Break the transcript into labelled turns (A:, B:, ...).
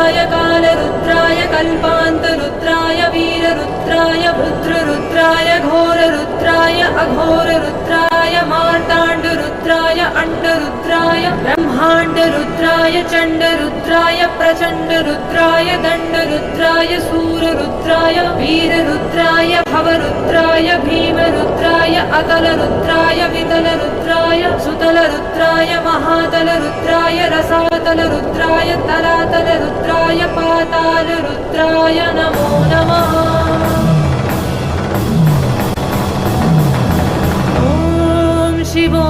A: रुद्राय कालरुद्राय कल्पान्तरुद्राय वीररुद्राय भद्ररुद्राय घोररुद्राय अघोररुद्राय मार्ताण्डरुद्राय अण्डरुद्राय ब्रह्माण्डरुद्राय चण्डरुद्राय प्रचण्डरुद्राय दण्डरुद्राय सूररुद्राय वीररुद्राय भवरुद्राय भीमरुद्राय अतलरुद्राय वितलरुद्राय सुतलरुद्राय महातलरुद्राय रसातलरुद्राय तलातलरुद्राय पातालरुद्राय नमो नमः। ॐ शिवो